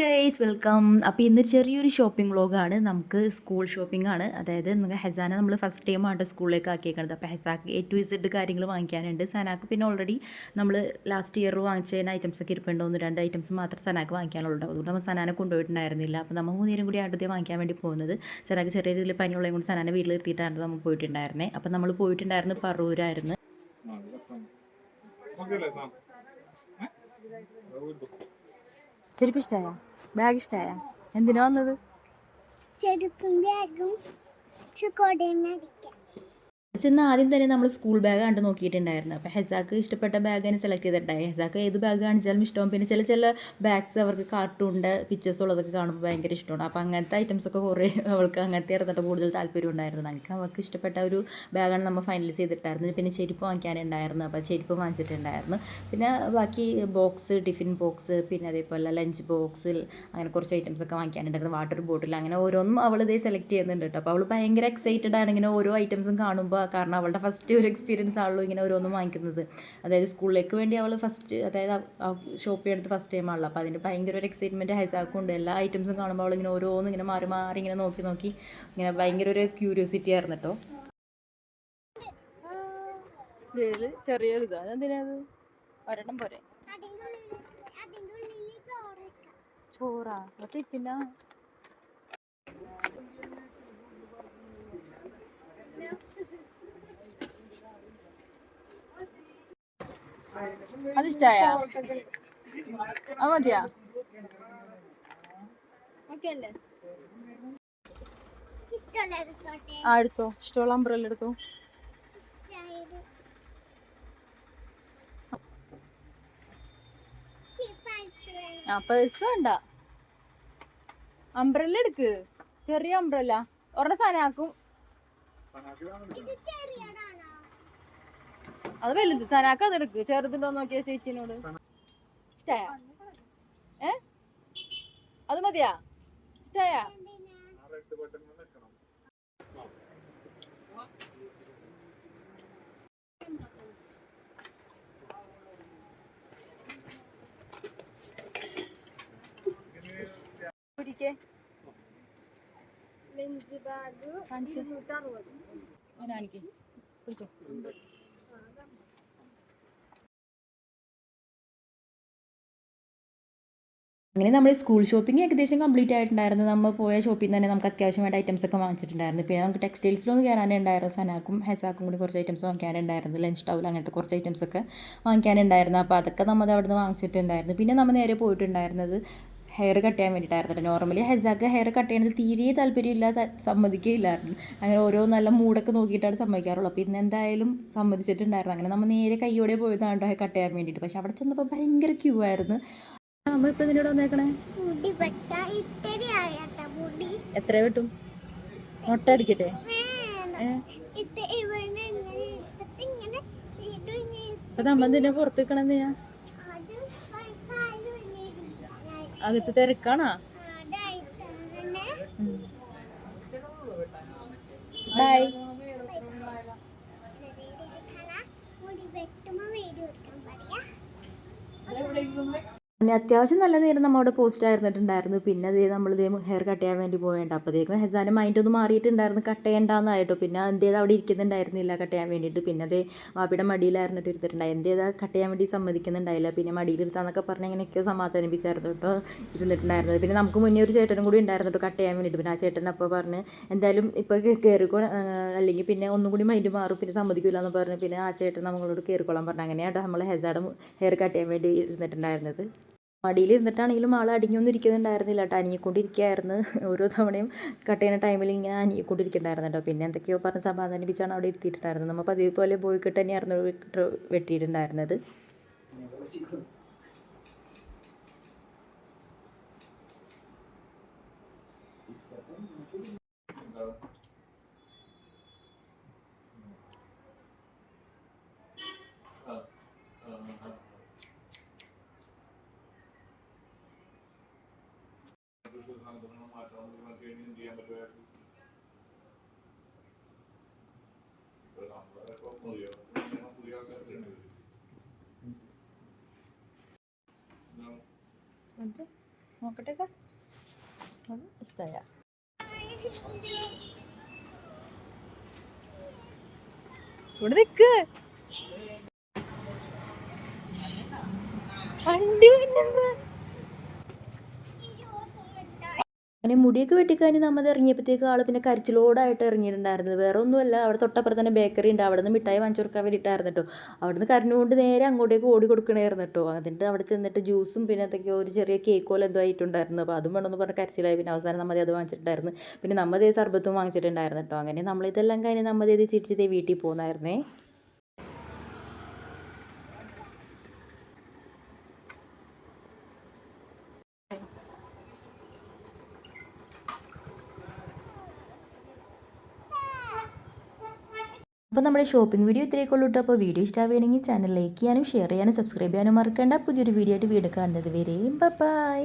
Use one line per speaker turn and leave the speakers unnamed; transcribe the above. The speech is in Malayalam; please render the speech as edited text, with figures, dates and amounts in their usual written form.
Guys welcome. അപ്പോൾ ഇന്ന് ചെറിയൊരു ഷോപ്പിംഗ് വ്ളോഗാണ്. നമുക്ക് സ്കൂൾ ഷോപ്പിംഗ് ആണ്. അതായത് നമുക്ക് ഹെസാനെ നമ്മൾ ഫസ്റ്റ് ടൈമാണ് സ്കൂളിലേക്ക് ആക്കിയേക്കുന്നത്. അപ്പോൾ ഹെസാക്ക് A to Z കാര്യങ്ങൾ വാങ്ങിക്കാനുണ്ട്. സനാക്ക് പിന്നെ ഓൾറെഡി നമ്മൾ ലാസ്റ്റ് ഇയർ വാങ്ങിച്ചതിന് ഐറ്റംസൊക്കെ ഇരിപ്പുണ്ട്. 1-2 ഐറ്റംസ് മാത്രം സനാക്ക് വാങ്ങിക്കാനുള്ളൂ. അതുകൊണ്ട് നമ്മൾ സനാനെ കൊണ്ടുപോയിട്ടുണ്ടായിരുന്നില്ല. അപ്പോൾ നമ്മൾ 3 നേരം കൂടി ആദ്യത്തെ വാങ്ങിക്കാൻ വേണ്ടി പോകുന്നത്. സനാക്ക് ചെറിയ രീതിയിൽ പനിയുള്ളത് കൊണ്ട് സനാനെ വീട്ടിൽ എത്തിയിട്ടാണ് നമ്മൾ പോയിട്ടുണ്ടായിരുന്നത്. അപ്പോൾ നമ്മൾ പോയിട്ടുണ്ടായിരുന്നത് പറൂരായിരുന്നു. ചെരുപ്പ് ഇഷ്ടമായ? ബാഗ് ഇഷ്ടമായ? എന്തിനാ വന്നത്?
ചെരുപ്പും ബാഗും കൊടയും മേടിക്കാൻ.
ചെന്ന് ആദ്യം തന്നെ നമ്മൾ സ്കൂൾ ബാഗ് കണ്ട് നോക്കിയിട്ടുണ്ടായിരുന്നു. അപ്പോൾ ഹെസാക്ക് ഇഷ്ടപ്പെട്ട ബാഗ് തന്നെ സെലക്ട് ചെയ്തിട്ടുണ്ടായി. ഹെസാക്ക് ഏത് ബാഗ് കാണിച്ചാലും ഇഷ്ടവും. പിന്നെ ചില ബാഗ്സ് അവർക്ക് കാർട്ടൂണിൻ്റെ പിക്ചേഴ്സ് ഉള്ളതൊക്കെ കാണുമ്പോൾ ഭയങ്കര ഇഷ്ടമാണ്. അപ്പോൾ അങ്ങനത്തെ ഐറ്റംസൊക്കെ കുറേ അവൾക്ക് അങ്ങനത്തെ ഇറന്നിട്ട് കൂടുതൽ താല്പര്യം ഉണ്ടായിരുന്നു. അവൾക്ക് ഇഷ്ടപ്പെട്ട ഒരു ബാഗാണ് നമ്മൾ ഫൈനലൈസ് ചെയ്തിട്ടായിരുന്നു. പിന്നെ ചെരുപ്പ് വാങ്ങിക്കാനുണ്ടായിരുന്നു. അപ്പോൾ ചെരുപ്പ് വാങ്ങിച്ചിട്ടുണ്ടായിരുന്നു. പിന്നെ ബാക്കി ബോക്സ്, ടിഫിൻ ബോക്സ്, പിന്നെ അതേപോലെ ലഞ്ച് ബോക്സിൽ അങ്ങനെ കുറച്ച് ഐറ്റംസൊക്കെ വാങ്ങിക്കാനുണ്ടായിരുന്നു. വാട്ടർ ബോട്ടിൽ അങ്ങനെ ഓരോന്നും അവൾ ഇതേ സെലക്ട് ചെയ്യുന്നുണ്ട് കേട്ടോ. അപ്പോൾ അവൾ ഭയങ്കര എക്സൈറ്റഡ് ആണ് ഇങ്ങനെ ഓരോ ഐറ്റംസും കാണുമ്പോൾ. കാരണം അവളുടെ ഫസ്റ്റ് ഒരു എക്സ്പീരിയൻസ് ആണല്ലോ ഇങ്ങനെ ഓരോന്നും വാങ്ങിക്കുന്നത്. അതായത് സ്കൂളിലേക്ക് വേണ്ടി അവൾ ഫസ്റ്റ്, അതായത് ഷോപ്പ് ചെയ്യുന്നത് ഫസ്റ്റ് ടൈം ആണല്ലോ. അപ്പോൾ അതിൻ്റെ ഭയങ്കര ഒരു എക്സൈറ്റ്മെൻറ്റ് ഹൈസാക്കുണ്ട്. എല്ലാ ഐറ്റംസും കാണുമ്പോൾ അവളിങ്ങനെ ഓരോന്നും ഇങ്ങനെ മാറി മാറി ഇങ്ങനെ നോക്കി ഇങ്ങനെ ഭയങ്കര ഒരു ക്യൂരിയോസിറ്റി ആയിരുന്നു കേട്ടോ. ചെറിയൊരു ഇത് അതെന്തിനാത്? ഒരെണ്ണം പോരെ? ചോറാ? ടിഫിനാ? അതിഷ്ടായ? അത് മതിയാ? ആ എടുത്തോ, ഇഷ്ടമുള്ള അംബ്രല്ല എടുത്തോ. ആ പേഴ്സ് വേണ്ട, അംബ്രല്ല എടുക്ക്. ചെറിയ അംബ്രല്ല ഒരെണ്ണം സനാക്കും. അത് വലുത് സനാക്ക് അത് എടുക്ക്. ചെറുതുണ്ടോ നോക്കിയ ചേച്ചിനോട്. ഇഷ്ടായ? അത് മതിയാ? ഇഷ്ടായ? അങ്ങനെ നമ്മൾ സ്കൂൾ ഷോപ്പിംഗ് ഏകദേശം കംപ്ലീറ്റ് ആയിട്ടുണ്ടായിരുന്നു. നമ്മൾ പോയ ഷോപ്പിൽ നിന്ന് തന്നെ നമുക്ക് അത്യാവശ്യമായിട്ട് ഐറ്റംസ് ഒക്കെ വാങ്ങിച്ചിട്ടുണ്ടായിരുന്നു. പിന്നെ നമുക്ക് ടെക്സ്റ്റൈൽസിലൊന്നും കയറാനുണ്ടായിരുന്നു. സനാക്കും ഹെസാക്കും കൂടി കുറച്ച് ഐറ്റംസ് വാങ്ങിക്കാനുണ്ടായിരുന്നു. ലഞ്ച് ടൗൽ അങ്ങനത്തെ കുറച്ച് ഐറ്റംസ് ഒക്കെ വാങ്ങിക്കാനുണ്ടായിരുന്നു. അപ്പോൾ അതൊക്കെ നമ്മൾ അവിടെ നിന്ന് വാങ്ങിച്ചിട്ടുണ്ടായിരുന്നു. പിന്നെ നമ്മൾ നേരെ പോയിട്ടുണ്ടായിരുന്നത് ഹെയർ കട്ട് ചെയ്യാൻ വേണ്ടിയിട്ടായിരുന്നു. നോർമലി ഹെസാക്ക് ഹെയർ കട്ട് ചെയ്യുന്നത് തീരെ താല്പര്യമില്ല, സമ്മതിക്കുകയില്ലായിരുന്നു. അങ്ങനെ ഓരോ നല്ല മൂടൊക്കെ നോക്കിയിട്ടാണ് സമ്മതിക്കാറുള്ളൂ. അപ്പോൾ ഇന്ന് എന്തായാലും സമ്മതിച്ചിട്ടുണ്ടായിരുന്നു. അങ്ങനെ നമ്മൾ നേരെ കയ്യോടെ പോയതാണ് ഹെയർ കട്ട് ചെയ്യാൻ വേണ്ടിയിട്ട്. പക്ഷെ അവിടെ ചെന്നപ്പോൾ ഭയങ്കര ക്യൂ ആയിരുന്നു. നമ്മളിപ്പോൾ ഇതിനോട് വന്നേക്കണേ എത്ര കിട്ടും? മുട്ട അടിക്കട്ടെ? അപ്പൊ നമ്മ എന്തിനാ പുറത്ത് നിൽക്കണെന്ന്? ഞാൻ അകത്ത് തിരക്കാണോ? ബൈ. പിന്നെ അത്യാവശ്യം നല്ല നേരം നമ്മൾ അവിടെ പോസ്റ്റ് ആയിരുന്നിട്ടുണ്ടായിരുന്നു. പിന്നെ അതേ നമ്മളിതേ ഹെയർ കട്ട് ചെയ്യാൻ വേണ്ടി പോവേണ്ട. അപ്പോഴത്തേക്കും ഹെസാൻ്റെ മൈൻഡ് ഒന്ന് മാറിയിട്ടുണ്ടായിരുന്നു, കട്ട് ചെയ്യേണ്ടെന്നായിട്ടോ. പിന്നെ എന്തേത് അവിടെ ഇരിക്കുന്നുണ്ടായിരുന്നില്ല കട്ട് ചെയ്യാൻ വേണ്ടിയിട്ട്. പിന്നെ അതേ വാപ്പിയുടെ മടിയിലായിരുന്നിട്ട് ഇരുത്തിട്ടുണ്ടായി. എന്തേതാ കട്ട് ചെയ്യാൻ വേണ്ടി സമ്മതിക്കുന്നുണ്ടായില്ല. പിന്നെ മടിയിലിരുത്താന്നൊക്കെ പറഞ്ഞ് എങ്ങനെയൊക്കെയോ സമാധാനിപ്പിച്ചായിരുന്നു കേട്ടോ ഇരുന്നിട്ടുണ്ടായിരുന്നത്. പിന്നെ നമുക്ക് മുന്നേ ഒരു ചേട്ടനും കൂടി ഉണ്ടായിരുന്നു കേട്ടോ കട്ട് ചെയ്യാൻ വേണ്ടിയിട്ട്. പിന്നെ ആ ചേട്ടൻ അപ്പോൾ പറഞ്ഞ് എന്തായാലും ഇപ്പോൾ കയറിക്കോ, അല്ലെങ്കിൽ പിന്നെ ഒന്നും കൂടി മൈൻഡ് മാറും, പിന്നെ സമ്മതിക്കില്ല എന്ന് പറഞ്ഞ് പിന്നെ ആ ചേട്ടൻ നമ്മളോട് കയറിക്കോളാൻ പറഞ്ഞു. അങ്ങനെയാട്ടോ നമ്മൾ ഹെസായുടെ ഹെയർ കട്ട് ചെയ്യാൻ വേണ്ടി ഇരുന്നിട്ടുണ്ടായിരുന്നത്. മടിയിൽ ഇരുന്നിട്ടാണെങ്കിലും ആൾ അടിഞ്ഞൊന്നും ഇരിക്കുന്നുണ്ടായിരുന്നില്ല കേട്ടോ, അനിങ്ങിക്കൊണ്ടിരിക്കുകയായിരുന്നു. ഓരോ തവണയും കട്ട് ചെയ്യുന്ന ടൈമിൽ ഇങ്ങനെ അനിങ്ങിക്കൊണ്ടിരിക്കുന്നുണ്ടായിരുന്നു കേട്ടോ. പിന്നെ എന്തൊക്കെയോ പറഞ്ഞ് സമാധാനിപ്പിച്ചാണ് അവിടെ ഇരുത്തിയിട്ടുണ്ടായിരുന്നത്. നമ്മൾ പതിവ് പോലെ ബോയ്ക്കിട്ട് തന്നെയായിരുന്നു വെട്ടിയിട്ടുണ്ടായിരുന്നത്. നോക്കട്ടെ സാർ, ഇഷ്ടമായ ഇവിടെ നിക്ക് വണ്ടി വരുന്നത്. അങ്ങനെ മുടിയൊക്കെ വെട്ടിക്കഴിഞ്ഞ് നമ്മൾ ഇറങ്ങിയപ്പോഴത്തേക്ക് ആൾ പിന്നെ കരച്ചിലോടായിട്ട് ഇറങ്ങിയിട്ടുണ്ടായിരുന്നത്. വേറെ ഒന്നുമല്ല, അവിടെ തൊട്ടപ്പുറത്ത് തന്നെ ബേക്കറി ഉണ്ട്, അവിടെ നിന്ന് മിഠായി വാങ്ങിച്ചു കൊടുക്കാൻ വേണ്ടിയിട്ടായിരുന്നു കേട്ടോ. അവിടെ നിന്ന് കരഞ്ഞുകൊണ്ട് നേരെ അങ്ങോട്ടേക്ക് ഓടി കൊടുക്കണമായിരുന്നു കേട്ടോ. എന്നിട്ട് അവിടെ ചെന്നിട്ട് ജ്യൂസും പിന്നെ എന്തൊക്കെയോ ഒരു ചെറിയ കേക്ക് പോലെ എന്തോ ആയിട്ടുണ്ടായിരുന്നു. അപ്പോൾ അതും വേണമെന്ന് പറഞ്ഞ് കരച്ചിലായി. പിന്നെ അവസാനം നമ്മൾ അത് വാങ്ങിച്ചിട്ടുണ്ടായിരുന്നു. പിന്നെ നമ്മൾ സർബത്തും വാങ്ങിച്ചിട്ടുണ്ടായിരുന്നു കേട്ടോ. അങ്ങനെ നമ്മളിതെല്ലാം കഴിഞ്ഞ് നമ്മൾ തിരിച്ച് വീട്ടിൽ പോകുന്നായിരുന്നേ. അപ്പോൾ നമ്മുടെ ഷോപ്പിംഗ് വീഡിയോ ഇത്രയൊക്കെയുള്ളൂ കേട്ടോ. അപ്പോൾ വീഡിയോ ഇഷ്ടമാവുകയാണെങ്കിൽ ചാനൽ ലൈക്ക് ചെയ്യാനും ഷെയർ ചെയ്യാനും സബ്സ്ക്രൈബ് ചെയ്യാനും മറക്കണ്ട. പുതിയൊരു വീഡിയോ ആയിട്ട് വീണ്ടും കാണുന്നത് വരെയും ബൈ.